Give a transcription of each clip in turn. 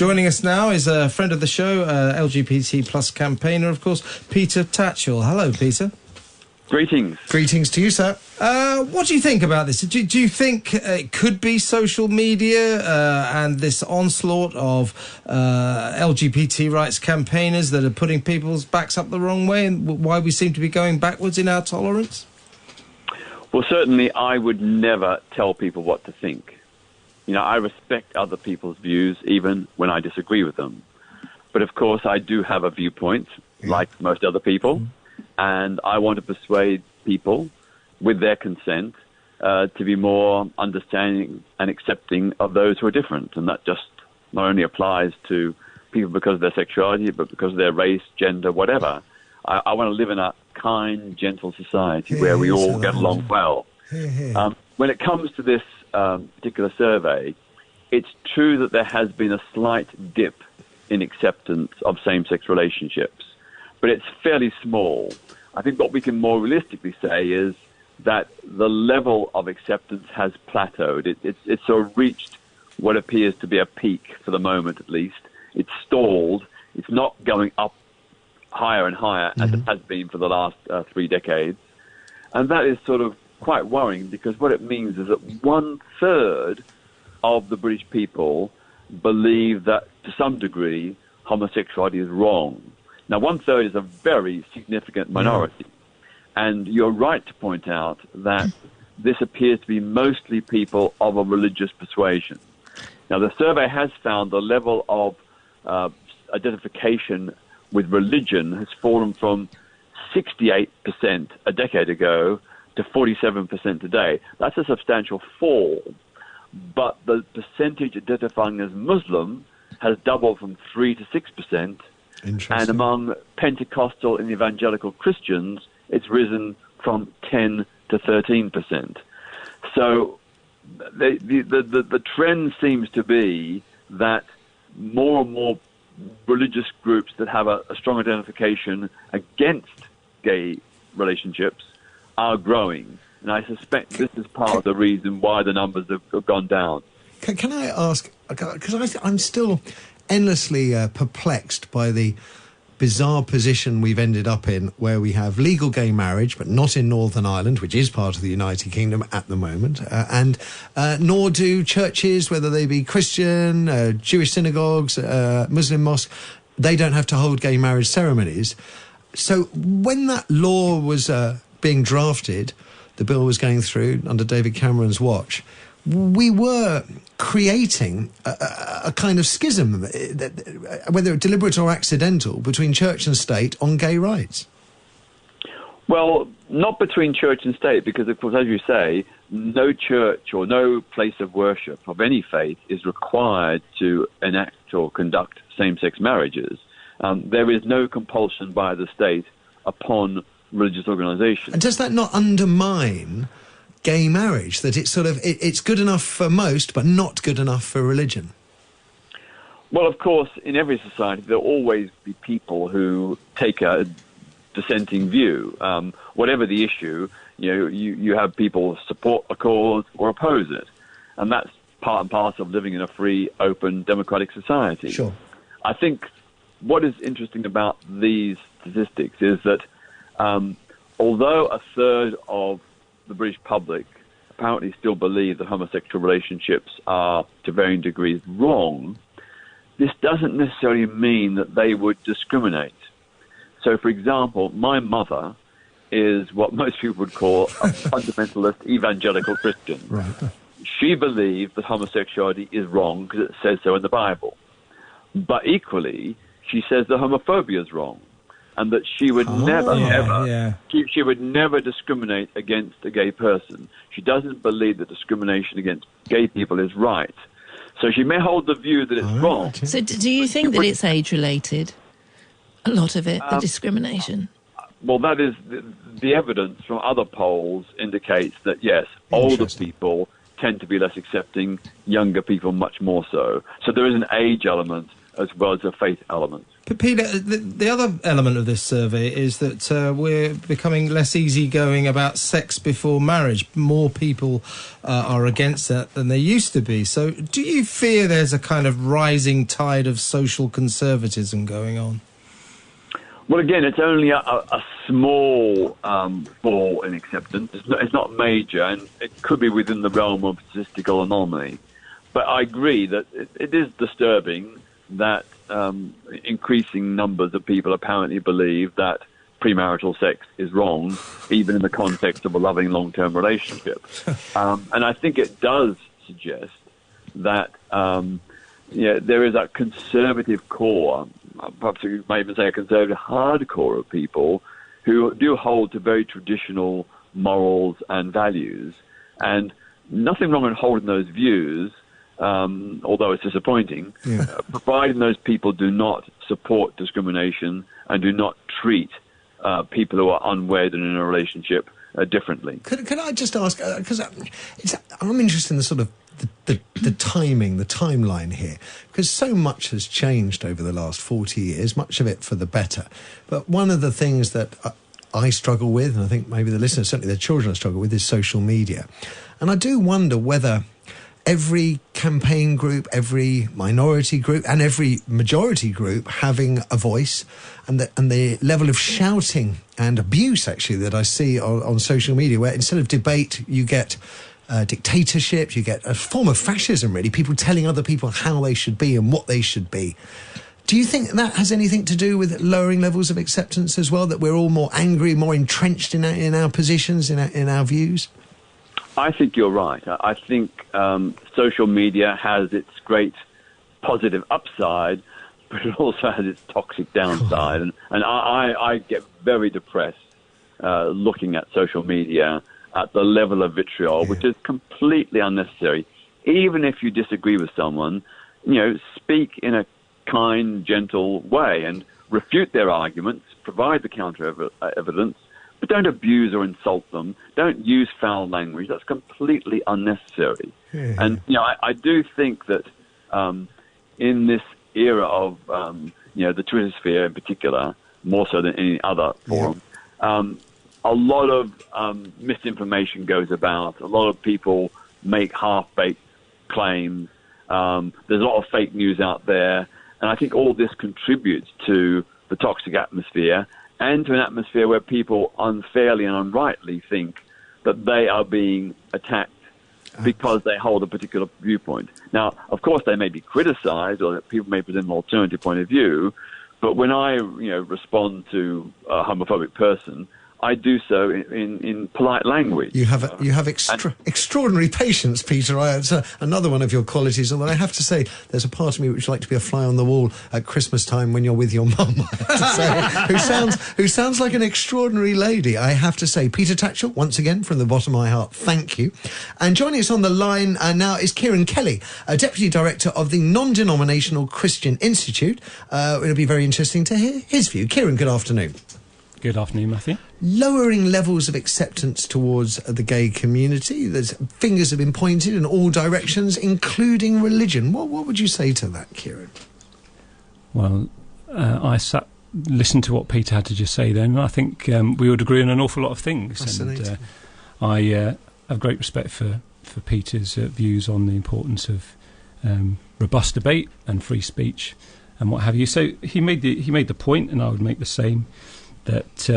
Joining us now is a friend of the show, LGBT plus campaigner, of course, Peter Tatchell. Hello, Peter. Greetings. Greetings to you, sir. What do you think about this? Do you think it could be social media and this onslaught of LGBT rights campaigners that are putting people's backs up the wrong way, and why we seem to be going backwards in our tolerance? Well, certainly I would never tell people what to think. You know, I respect other people's views, even when I disagree with them. But, of course, I do have a viewpoint, like most other people. And I want to persuade people, with their consent, to be more understanding and accepting of those who are different. And that just not only applies to people because of their sexuality, but because of their race, gender, whatever. I want to live in a kind, gentle society where we all get along well. When it comes to this particular survey, it's true that there has been a slight dip in acceptance of same-sex relationships, but it's fairly small. I think what we can more realistically say is that the level of acceptance has plateaued. It's sort of reached what appears to be a peak for the moment, at least. It's stalled. It's not going up higher and higher as it has been for the last 3 decades. And that is sort of quite worrying, because what it means is that 1/3 of the British people believe that, to some degree, homosexuality is wrong. Now, 1/3 is a very significant minority. And you're right to point out that this appears to be mostly people of a religious persuasion. Now, the survey has found the level of identification with religion has fallen from 68% a decade ago to 47% today. That's a substantial fall. But the percentage identifying as Muslim has doubled from 3 to 6%. And among Pentecostal and evangelical Christians, it's risen from 10 to 13%. So the trend seems to be that more and more religious groups that have a strong identification against gay relationships are growing. And I suspect this is part of the reason why the numbers have gone down. Can I ask, because I'm still endlessly perplexed by the bizarre position we've ended up in, where we have legal gay marriage, but not in Northern Ireland, which is part of the United Kingdom at the moment, and nor do churches, whether they be Christian, Jewish synagogues, Muslim mosques, they don't have to hold gay marriage ceremonies. So when that law was being drafted, the bill was going through under David Cameron's watch, we were creating a kind of schism, whether deliberate or accidental, between church and state on gay rights. Well, not between church and state, because, of course, as you say, no church or no place of worship of any faith is required to enact or conduct same-sex marriages. There is no compulsion by the state upon religious organisations. And does that not undermine gay marriage, that it's sort of it's good enough for most but not good enough for religion? Well, of course, in every society there will always be people who take a dissenting view. Whatever the issue, you have people support a cause or oppose it, and that's part and parcel of living in a free, open, democratic society. Sure. I think what is interesting about these statistics is that although 1/3 of the British public apparently still believe that homosexual relationships are, to varying degrees, wrong, this doesn't necessarily mean that they would discriminate. So, for example, my mother is what most people would call a fundamentalist evangelical Christian. Right. She believes that homosexuality is wrong because it says so in the Bible. But equally, she says that homophobia is wrong, and that she would she would never discriminate against a gay person. She doesn't believe that discrimination against gay people is right. So she may hold the view that it's wrong. So do you think that it's age-related? A lot of it, the discrimination? Well, that is the evidence from other polls indicates that, yes, older people tend to be less accepting, younger people much more so. So there is an age element as well as a faith element. Peter, the other element of this survey is that we're becoming less easygoing about sex before marriage. More people are against that than they used to be. So do you fear there's a kind of rising tide of social conservatism going on? Well, again, it's only a small fall in acceptance. It's not major, and it could be within the realm of statistical anomaly. But I agree that it is disturbing that increasing numbers of people apparently believe that premarital sex is wrong, even in the context of a loving long-term relationship. And I think it does suggest that there is a conservative core, perhaps you might even say a conservative hardcore of people who do hold to very traditional morals and values. And nothing wrong in holding those views, although it's disappointing, providing those people do not support discrimination and do not treat people who are unwed and in a relationship differently. Could I just ask, because I'm interested in the sort of the timing, the timeline here, because so much has changed over the last 40 years, much of it for the better. But one of the things that I struggle with, and I think maybe the listeners, certainly their children struggle with, is social media. And I do wonder whether every campaign group, every minority group and every majority group having a voice, and the level of shouting and abuse actually that I see on social media, where instead of debate you get dictatorship, you get a form of fascism really, people telling other people how they should be and what they should be. Do you think that has anything to do with lowering levels of acceptance as well, that we're all more angry, more entrenched in our positions, in our views? I think you're right. I think social media has its great positive upside, but it also has its toxic downside. And I get very depressed looking at social media at the level of vitriol, which is completely unnecessary. Even if you disagree with someone, speak in a kind, gentle way and refute their arguments, provide the counter evidence, but don't abuse or insult them. Don't use foul language. That's completely unnecessary. Yeah. And, I do think that in this era of, the Twitter sphere in particular, more so than any other forum, a lot of misinformation goes about. A lot of people make half-baked claims. There's a lot of fake news out there. And I think all this contributes to the toxic atmosphere and to an atmosphere where people unfairly and unrightly think that they are being attacked because they hold a particular viewpoint. Now, of course, they may be criticized or that people may present an alternative point of view, but when I respond to a homophobic person, I do so in polite language. You have extraordinary patience, Peter. It's another one of your qualities. Although I have to say, there's a part of me which would like to be a fly on the wall at Christmas time when you're with your mum. I have to say, who sounds like an extraordinary lady. I have to say, Peter Tatchell, once again from the bottom of my heart, thank you. And joining us on the line now is Ciarán Kelly, Deputy Director of the Non-Denominational Christian Institute. It'll be very interesting to hear his view. Ciarán, good afternoon. Good afternoon, Matthew. Lowering levels of acceptance towards the gay community. There's fingers have been pointed in all directions, including religion. What would you say to that, Ciarán? Well, I listened to what Peter had to just say then, and I think we would agree on an awful lot of things. And I have great respect for Peter's views on the importance of robust debate and free speech and what have you. So he made the point, and I would make the same, that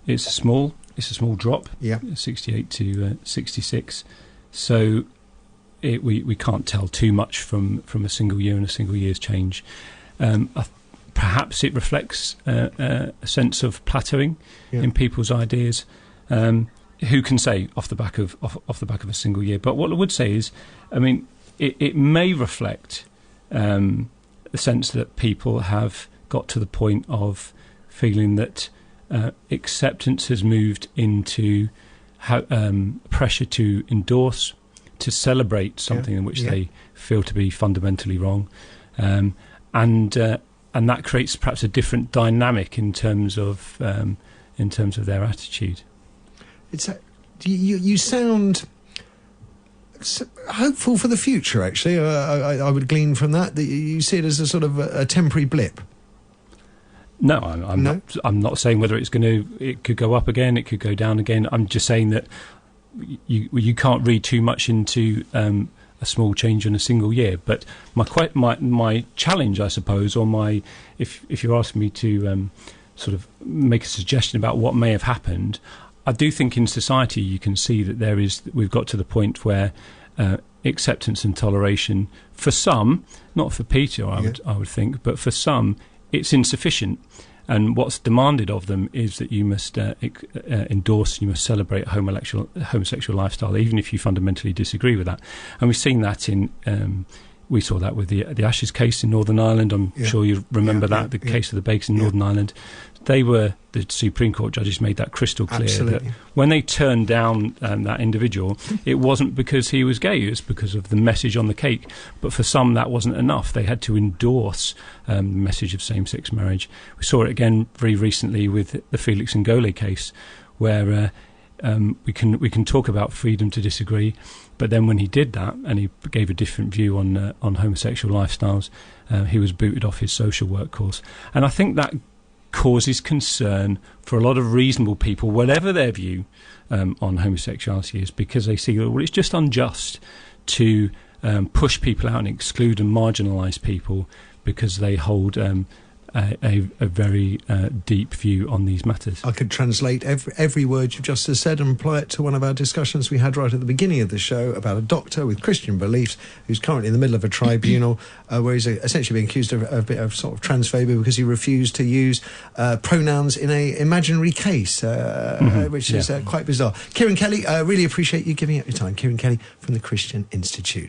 it's a small drop, 68 to 66. So we can't tell too much from a single year and a single year's change. Perhaps it reflects a sense of plateauing in people's ideas. Who can say off the back of a single year? But what I would say is, it may reflect the sense that people have got to the point of feeling that acceptance has moved into pressure to endorse, to celebrate something in which they feel to be fundamentally wrong, and that creates perhaps a different dynamic in terms of their attitude. You sound hopeful for the future. Actually, I would glean from that you see it as a sort of a temporary blip. No, I'm not saying whether it could go up again, it could go down again. I'm just saying that you can't read too much into a small change in a single year. But my challenge, I suppose, or if you're asking me to sort of make a suggestion about what may have happened, I do think in society you can see that we've got to the point where acceptance and toleration, for some, not for Peter, I would think, but for some, it's insufficient. And what's demanded of them is that you must endorse, you must celebrate a homosexual lifestyle, even if you fundamentally disagree with that. And we've seen that we saw that with the Ashes case in Northern Ireland. I'm sure you remember the case of the Bakes in Northern Ireland. The Supreme Court judges made that crystal clear. Absolutely. That when they turned down that individual, it wasn't because he was gay, it was because of the message on the cake. But for some, that wasn't enough. They had to endorse the message of same-sex marriage. We saw it again very recently with the Felix Ngole case, where we can talk about freedom to disagree, but then when he did that and he gave a different view on homosexual lifestyles, he was booted off his social work course. And I think that causes concern for a lot of reasonable people, whatever their view on homosexuality is, because they see, well, it's just unjust to push people out and exclude and marginalise people because they hold a very deep view on these matters. I could translate every word you've just said and apply it to one of our discussions we had right at the beginning of the show about a doctor with Christian beliefs who's currently in the middle of a tribunal where he's essentially being accused of a bit of sort of transphobia because he refused to use pronouns in a imaginary case, which is quite bizarre. Ciarán Kelly, really appreciate you giving up your time. Ciarán Kelly from the Christian Institute.